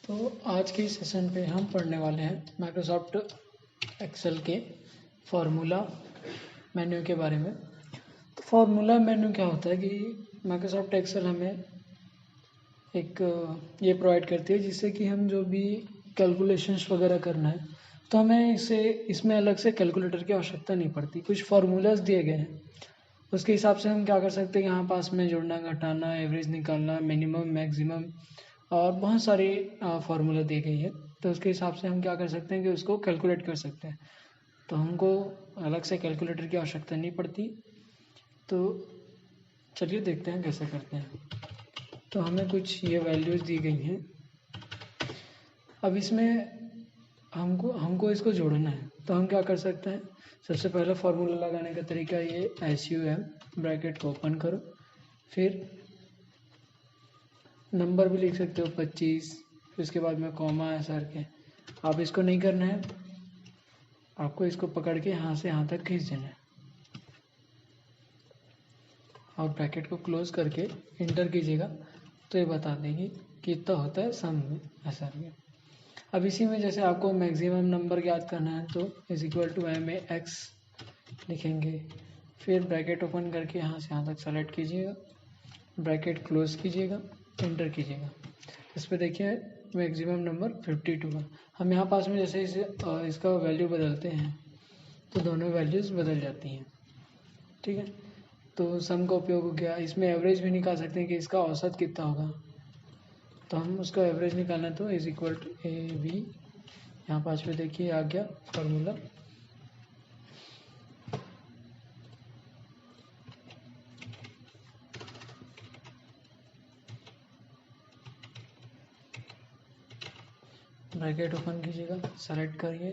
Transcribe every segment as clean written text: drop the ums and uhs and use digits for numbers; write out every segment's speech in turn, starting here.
तो आज के इस सेशन पे हम पढ़ने वाले हैं माइक्रोसॉफ्ट एक्सेल के फार्मूला मेन्यू के बारे में। तो फार्मूला मेन्यू क्या होता है कि माइक्रोसॉफ्ट एक्सेल हमें एक ये प्रोवाइड करती है जिससे कि हम जो भी कैलकुलेशंस वगैरह करना है तो हमें इसमें अलग से कैलकुलेटर की आवश्यकता नहीं पड़ती। कुछ फार्मूलाज दिए गए हैं, उसके हिसाब से हम क्या कर सकते हैं, यहाँ पास में जोड़ना, घटाना, एवरेज निकालना, मिनिमम, मैक्सिमम और बहुत सारी फार्मूला दी गई है। तो उसके हिसाब से हम क्या कर सकते हैं कि उसको कैलकुलेट कर सकते हैं। तो हमको अलग से कैलकुलेटर की आवश्यकता नहीं पड़ती। तो चलिए देखते हैं कैसे करते हैं। तो हमें कुछ ये वैल्यूज़ दी गई हैं। अब इसमें हमको इसको जोड़ना है। तो हम क्या कर सकते हैं, सबसे पहले फार्मूला लगाने का तरीका ये SUM ब्रैकेट को ओपन करो, फिर नंबर भी लिख सकते हो 25, फिर उसके बाद में कॉमा ऐसा करके। आप इसको नहीं करना है, आपको इसको पकड़ के यहाँ से यहाँ तक खींच देना है और ब्रैकेट को क्लोज करके इंटर कीजिएगा तो ये बता देगी कि इतना होता है सम में ऐसा करके। अब इसी में जैसे आपको मैक्सिमम नंबर ज्ञात करना है तो =MAX लिखेंगे, फिर ब्रैकेट ओपन करके यहाँ से यहाँ तक सेलेक्ट कीजिएगा, ब्रैकेट क्लोज कीजिएगा, एंटर कीजिएगा। इस पर देखिए मैक्सिमम नंबर 52 है। हम यहाँ पास में जैसे इसका वैल्यू बदलते हैं तो दोनों वैल्यूज़ बदल जाती हैं, ठीक है। तो सम का उपयोग हो गया। इसमें एवरेज भी निकाल सकते हैं कि इसका औसत कितना होगा। तो हम उसका एवरेज निकालना तो AB, यहाँ पास में देखिए आ गया फार्मूला। ब्रैकेट ओपन कीजिएगा, सेलेक्ट करिए,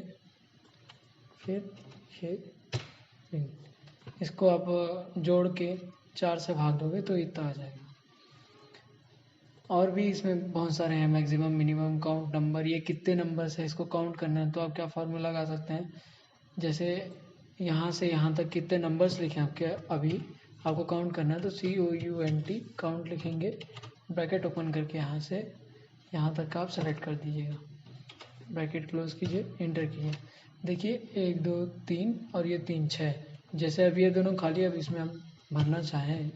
फिर ये इसको आप जोड़ के 4 से भाग दोगे तो इतना आ जाएगा। और भी इसमें बहुत सारे हैं, मैक्सिमम, मिनिमम, काउंट नंबर, ये कितने नंबर है इसको काउंट करना है। तो आप क्या फार्मूला लगा सकते हैं, जैसे यहाँ से यहाँ तक कितने नंबर्स लिखे आपके अभी आपको काउंट करना है तो COUNT काउंट लिखेंगे, ब्रैकेट ओपन करके यहाँ से यहाँ तक का आप सेलेक्ट कर दीजिएगा, ब्रैकेट क्लोज कीजिए, एंटर कीजिए। देखिए 1 2 3 और ये 3 6, जैसे अब ये दोनों खाली, अब इसमें हम भरना चाहें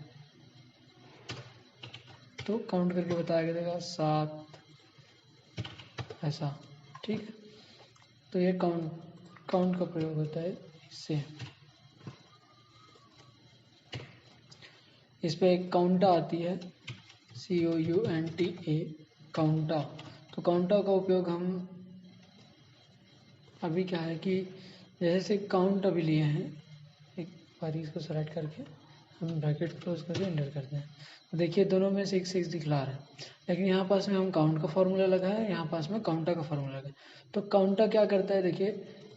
तो काउंट करके बताया देगा 7 ऐसा, ठीक है। तो ये काउंट का प्रयोग होता है इससे। इस पे एक काउंटा आती है COUNTA काउंटा। तो काउंटा का उपयोग हम अभी क्या है कि जैसे काउंट अभी लिए हैं, एक बार इसको सेलेक्ट करके हम ब्रैकेट क्लोज करके एंटर करते हैं। तो देखिए दोनों में 6 दिखला रहा है, लेकिन यहाँ पास में हम काउंट का फार्मूला लगाया है, यहाँ पास में काउंटा का फार्मूला लगाया। तो काउंटा क्या करता है, देखिए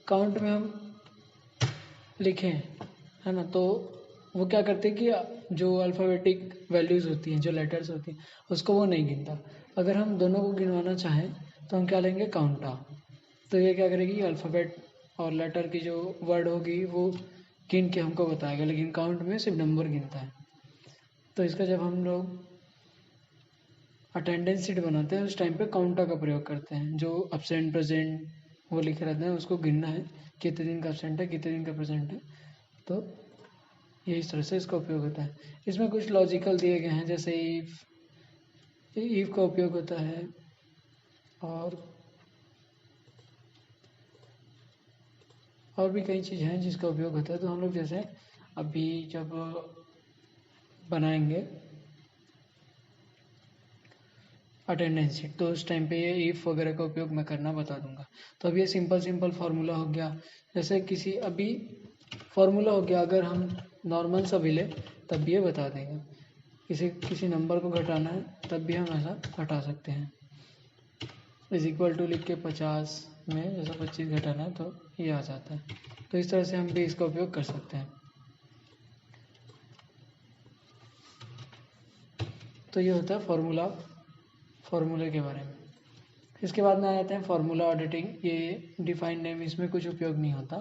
काउंट में हम लिखें है ना, तो वो क्या करते हैं कि जो अल्फ़ाबेटिक वैल्यूज़ होती हैं, जो लेटर्स होती हैं, उसको वो नहीं गिनता। अगर हम दोनों को गिनवाना चाहें तो हम क्या लेंगे, काउंटा। तो ये क्या करेगी, अल्फ़ाबेट और लेटर की जो वर्ड होगी वो गिन के हमको बताएगा, लेकिन काउंट में सिर्फ नंबर गिनता है। तो इसका जब हम लोग अटेंडेंस शीट बनाते हैं उस टाइम पे काउंटा का प्रयोग करते हैं। जो एब्सेंट प्रेजेंट वो लिखे रहते हैं, उसको गिनना है कितने दिन का एब्सेंट है, कितने दिन का प्रेजेंट है। तो ये इस तरह से इसका उपयोग होता है। इसमें कुछ लॉजिकल दिए गए हैं, जैसे इफ का उपयोग होता है और भी कई चीज़ें हैं जिसका उपयोग होता है। तो हम लोग जैसे अभी जब बनाएंगे अटेंडेंस शीट तो उस टाइम पे ये इफ़ वगैरह का उपयोग मैं करना बता दूंगा। तो अब ये सिंपल फार्मूला हो गया। जैसे किसी अभी फार्मूला हो गया, अगर हम नॉर्मल सा भी ले तब ये बता देगा। किसी नंबर को घटाना है तब भी हम ऐसा घटा सकते हैं। =, लिख के 50 में जैसा 25 घटाना है तो ये आ जाता है। तो इस तरह से हम भी इसका उपयोग कर सकते हैं। तो ये होता है फार्मूले के बारे में। इसके बाद में आ जाते हैं फार्मूला ऑडिटिंग। ये डिफाइंड नेम, इसमें कुछ उपयोग नहीं होता।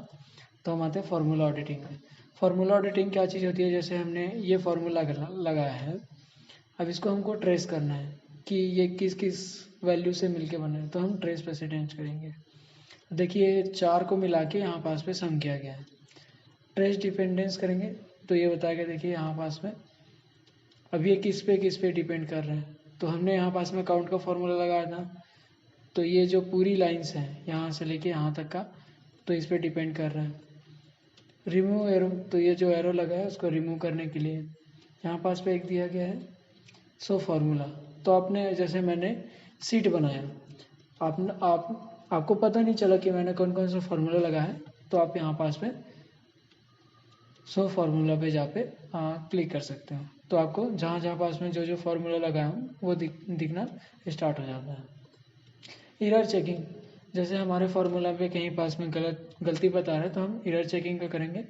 तो हम आते हैं फार्मूला ऑडिटिंग में। फार्मूला ऑडिटिंग क्या चीज़ होती है, जैसे हमने ये फार्मूला लगाया है, अब इसको हमको ट्रेस करना है। कि ये किस किस वैल्यू से मिलके बना है, तो हम ट्रेस प्रेसिडेंस करेंगे। देखिए 4 को मिला के यहाँ पास पे सम किया गया है। ट्रेस डिपेंडेंस करेंगे तो ये बताएगा, देखिए यहाँ पास में अब ये किस पे डिपेंड कर रहे हैं। तो हमने यहाँ पास में काउंट का फॉर्मूला लगाया था, तो ये जो पूरी लाइंस हैं यहाँ से लेके यहाँ तक का, तो इस पे डिपेंड कर रहा है। रिमूव एरो, तो ये जो एरो लगा है उसको रिमूव करने के लिए यहाँ पास पे एक दिया गया है सो फार्मूला। तो आपने जैसे मैंने सीट बनाया, आपको पता नहीं चला कि मैंने कौन कौन सा फार्मूला लगाया है, तो आप यहाँ पास में सो फार्मूला पे जा पे क्लिक कर सकते हो। तो आपको जहाँ जहाँ पास में जो जो फार्मूला लगाया हूँ वो दिखना स्टार्ट हो जाता है। एरर चेकिंग, जैसे हमारे फार्मूला पे कहीं पास में गलती बता रहा है तो हम एरर चेकिंग का करेंगे।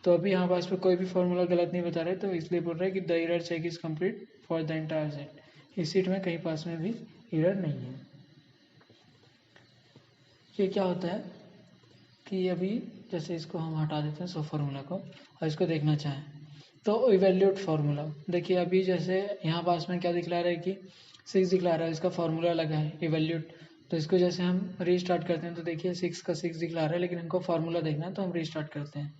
तो अभी यहाँ पास में कोई भी फार्मूला गलत नहीं बता रहे, तो इसलिए बोल रहा है कि the error check is complete for the entire set. इस सीट में कहीं पास में भी एरर नहीं है। ये क्या होता है कि अभी जैसे इसको हम हटा देते हैं सो फार्मूला को और इसको देखना चाहें तो इवेल्यूट फार्मूला, देखिए अभी जैसे यहाँ पास में क्या दिखला रहा है कि 6 दिखला रहा है, इसका फार्मूला लगा है इवेल्यूट। तो इसको जैसे हम रीस्टार्ट करते हैं तो देखिए 6 का 6 दिखला रहा है, लेकिन हमको फार्मूला देखना है तो हम रीस्टार्ट करते हैं।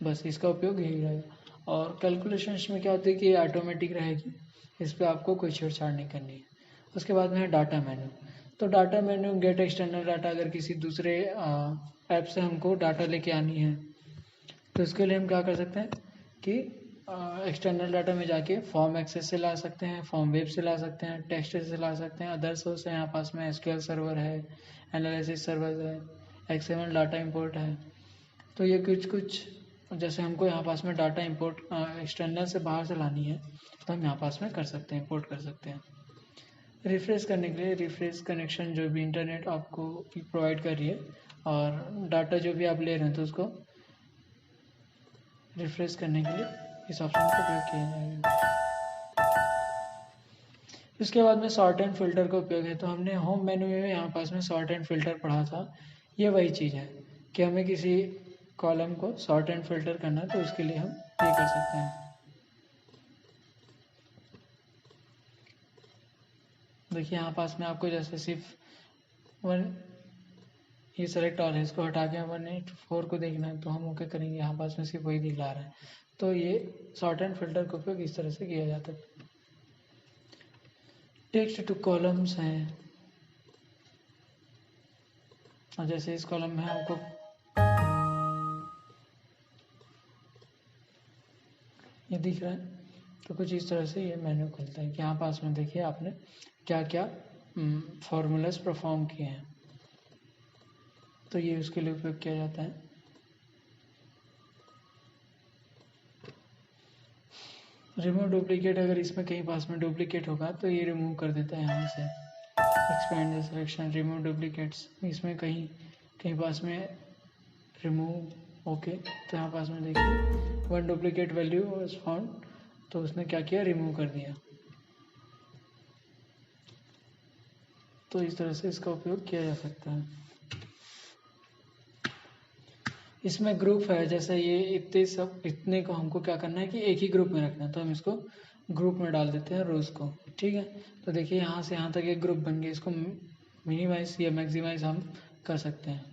बस इसका उपयोग यही रहेगा। और कैलकुलेशंस में क्या होता है कि ये ऑटोमेटिक रहेगी, इस पर आपको कोई छेड़छाड़ नहीं करनी है। उसके बाद में है डाटा मेन्यू। तो data menu gate external data, अगर किसी दूसरे ऐप से हमको डाटा लेके आनी है तो इसके लिए हम क्या कर सकते हैं कि एक्सटर्नल डाटा में जाके फॉर्म एक्सेस से ला सकते हैं, फॉर्म वेब से ला सकते हैं, टेक्स्ट से ला सकते हैं, अदर सोर्स है यहाँ पास में एसक्यूएल सर्वर है, एनालिसिस सर्वर है, एक्सएमएल डाटा इंपोर्ट है। तो ये कुछ जैसे हमको यहाँ पास में डाटा इंपोर्ट एक्सटर्नल से बाहर से लानी है तो हम यहाँ पास में कर सकते हैं, इंपोर्ट कर सकते हैं। रिफ्रेश करने के लिए रिफ्रेश कनेक्शन जो भी इंटरनेट आपको प्रोवाइड कर रही है और डाटा जो भी आप ले रहे हैं तो उसको रिफ्रेश करने के लिए इस ऑप्शन का उपयोग किया जाएगा। इसके बाद में सॉर्ट एंड फिल्टर का उपयोग है। तो हमने होम मेन्यू में यहाँ पास में सॉर्ट एंड फिल्टर पढ़ा था। ये वही चीज़ है कि हमें किसी कॉलम को सॉर्ट एंड फिल्टर करना है तो उसके लिए हम ये कर सकते हैं। देखिए यहाँ पास में आपको जैसे सिर्फ ये सेलेक्ट ऑल है, इसको हटा के 184 को देखना है तो हम ओके करेंगे, यहाँ पास में सिर्फ वही दिखला रहा है। तो ये सॉर्ट एंड फिल्टर का उपयोग इस तरह से किया जाता है। टेक्स्ट टू कॉलम्स हैं, और जैसे इस कॉलम में आपको ये दिख रहा है तो कुछ इस तरह से ये मेन्यू खुलता है कि यहाँ पास में देखिए आपने क्या क्या फॉर्मूलाज परफॉर्म किए हैं, तो ये उसके लिए उपयोग किया जाता है। रिमूव डुप्लीकेट, अगर इसमें कहीं पास में डुप्लीकेट होगा तो ये रिमूव कर देता है यहाँ से। Expand the selection, remove duplicates, इसमें कहीं पास में रिमूव ओके तो यहाँ पास में देखिए 1 डुप्लीकेट वैल्यू वाज फाउंड, तो उसने क्या किया, रिमूव कर दिया। तो इस तरह से इसका उपयोग किया जा सकता है। इसमें ग्रुप है, जैसे ये इतने को हमको क्या करना है कि एक ही ग्रुप में रखना है, तो हम इसको ग्रुप में डाल देते हैं रोज को। ठीक है, तो देखिए यहाँ से यहाँ तक एक ग्रुप बन गया, इसको मिनिमाइज या मैक्सिमाइज हम कर सकते हैं।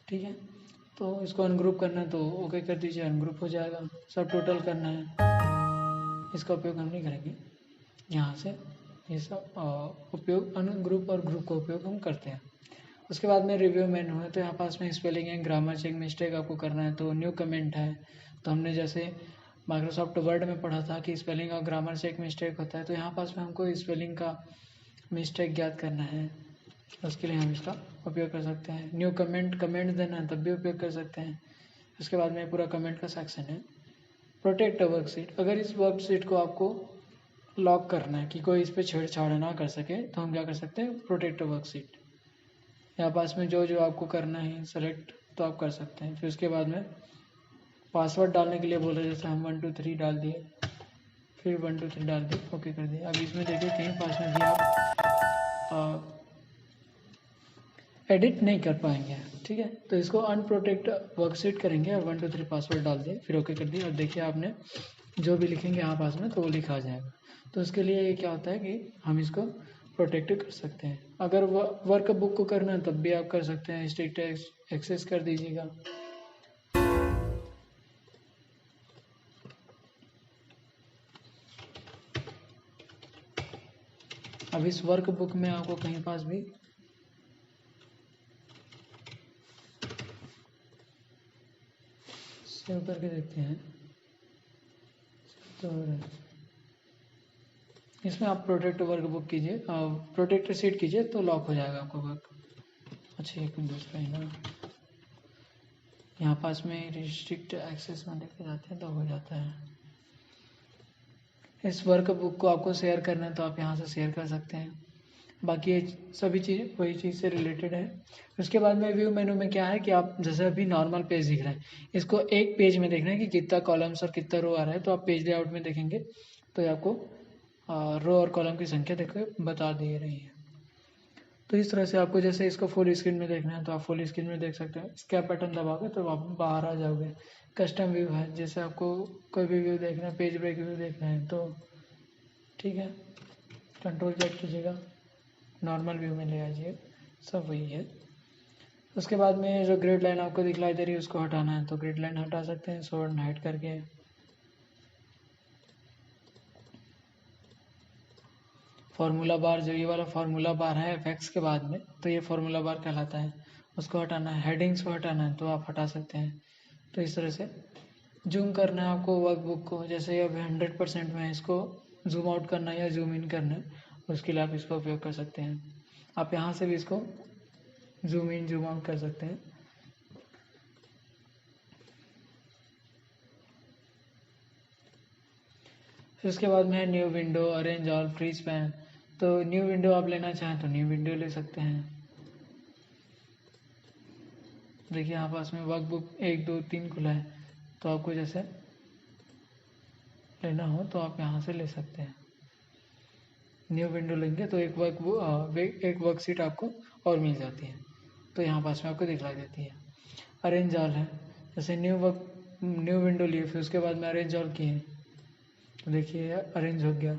ठीक है, तो इसको अनग्रुप करना है तो ओके कर दीजिए, अनग्रुप हो जाएगा। सब टोटल करना है, इसका उपयोग हम नहीं करेंगे यहाँ से। ये सब उपयोग अनग्रुप और ग्रुप का उपयोग हम करते हैं। उसके बाद में रिव्यू मेन्यू है, तो यहाँ पास में spelling and grammar check mistake आपको करना है तो न्यू कमेंट है। तो हमने जैसे माइक्रोसॉफ्ट वर्ड में पढ़ा था कि स्पेलिंग और ग्रामर चेक मिस्टेक होता है, तो यहाँ पास में हमको स्पेलिंग का मिस्टेक ज्ञात करना है, उसके लिए हम इसका उपयोग कर सकते हैं। न्यू कमेंट देना है तब भी उपयोग कर सकते हैं। उसके बाद में पूरा कमेंट का सेक्शन है। प्रोटेक्ट अ वर्कशीट, अगर इस वर्कशीट को आपको लॉक करना है कि कोई इस पर छेड़छाड़ ना कर सके तो हम क्या कर सकते हैं, प्रोटेक्ट अ वर्कशीट। यहाँ पास में जो आपको करना है सेलेक्ट तो आप कर सकते हैं। फिर उसके बाद में पासवर्ड डालने के लिए बोल रहे, जैसे हम 1 2 3 डाल दिए, फिर 1 2 3 डाल दिए, ओके कर दिए। अब इसमें देखिए कहीं पास में भी आप एडिट नहीं कर पाएंगे। ठीक है, तो इसको अनप्रोटेक्ट वर्कशीट करेंगे और 1 2 3 पासवर्ड डाल दिए, फिर ओके कर दिए। और देखिए आपने जो भी लिखेंगे यहाँ पास में तो वो लिखा जाएगा। तो उसके लिए ये क्या होता है कि हम इसको प्रोटेक्ट कर सकते हैं। अगर वर्क बुक को करना है तब भी आप कर सकते हैं, स्ट्रिक्ट एक्सेस कर दीजिएगा। अब इस वर्क बुक में आपको कहीं पास भी सेव करके देखते हैं तो इसमें आप प्रोटेक्ट वर्क बुक कीजिए, प्रोटेक्ट सीट कीजिए तो लॉक हो जाएगा आपका वर्क। अच्छा एक मिनट दूसरा है ना, यहाँ पास में रिस्ट्रिक्ट एक्सेस में लेके जाते हैं तो हो जाता है। इस वर्क बुक को आपको शेयर करना है तो आप यहाँ से शेयर कर सकते हैं। बाकी ये सभी चीज़ वही चीज़ से रिलेटेड है। उसके बाद में व्यू मेनू में क्या है कि आप जैसे अभी नॉर्मल पेज दिख रहा है, इसको एक पेज में देखना है कि कितना कॉलम्स और कितना रो आ रहा है। तो आप पेज लेआउट में देखेंगे तो ये आपको रो और कॉलम की संख्या देखो बता दे रही है। तो इस तरह से आपको जैसे इसको फुल स्क्रीन में देखना है तो आप फुल स्क्रीन में देख सकते हैं। स्कैप बटन दबाओगे तो आप बाहर आ जाओगे। कस्टम व्यू है, जैसे आपको कोई भी व्यू देखना है, पेज ब्रेक व्यू देखना है तो ठीक है, कंट्रोल Z कीजिएगा, नॉर्मल व्यू में ले आइए, सब वही है। उसके बाद में जो ग्रिड लाइन आपको दिखलाई दे रही है उसको हटाना है तो ग्रिड लाइन हटा सकते हैं शो एंड हाइड करके। फार्मूला बार, जो ये वाला फार्मूला बार है एफएक्स के बाद में, तो ये फार्मूला बार कहलाता है, उसको हटाना है। हेडिंग्स को हटाना है तो आप हटा सकते हैं। तो इस तरह से जूम करना है आपको वर्कबुक को, जैसे अब 100% में है, इसको जूम आउट करना है या जूम इन करना है, उसके लिए आप इसका उपयोग कर सकते हैं। आप यहाँ से भी इसको जूम इन जूम आउट कर सकते हैं। फिर उसके बाद में है new window, arrange all, free span. तो न्यू विंडो आप लेना चाहें तो न्यू विंडो ले सकते हैं। देखिए यहाँ पास में वर्कबुक 1 2 3 खुला है, तो आपको जैसे लेना हो तो आप यहाँ से ले सकते हैं। न्यू विंडो लेंगे तो एक वर्कशीट आपको और मिल जाती है, तो यहाँ पास में आपको दिखलाई देती है। अरेंज ऑल है, जैसे न्यू विंडो लिए फिर उसके बाद में अरेंज ऑल किए तो देखिए अरेंज हो गया।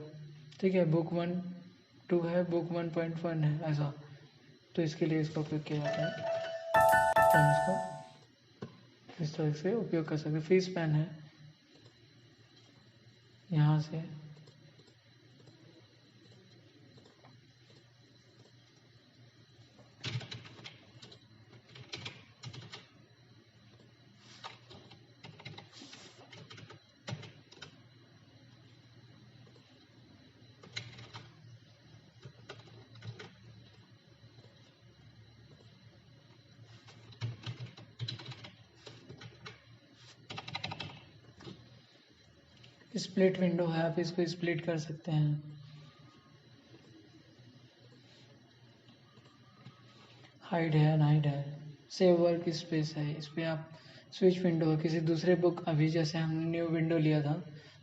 ठीक है, बुक 1 2 है, बुक 1.1 है, ऐसा। तो इसके लिए इसका उपयोग किया जाता है, तो हम इसको इस तरह से उपयोग कर सकते हैं। फ्री स्पैन है, यहाँ से स्प्लिट विंडो है, आप इसको स्प्लिट कर सकते हैं। हाइड है, अनहाइड है, सेव वर्क स्पेस है, इस पर आप स्विच विंडो है, किसी दूसरे बुक, अभी जैसे हमने न्यू विंडो लिया था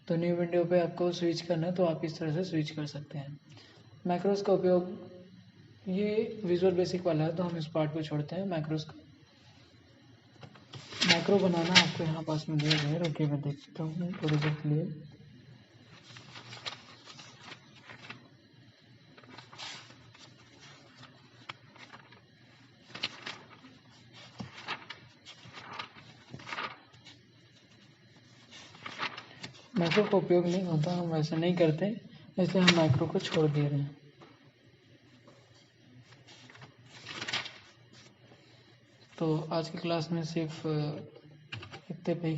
तो न्यू विंडो पे आपको स्विच करना है तो आप इस तरह से स्विच कर सकते हैं। मैक्रोस का उपयोग, ये विजुअल बेसिक वाला है तो हम इस पार्ट को छोड़ते हैं। मैक्रोस का मैक्रो बनाना आपको यहाँ पास में दिया गया है, रुकिए मैं देखता हूँ थोड़ी देर के लिए। मैक्रो का उपयोग नहीं होता, हम वैसे नहीं करते, इसलिए हम मैक्रो को छोड़ दे रहे हैं। तो आज की क्लास में सिर्फ इतने पे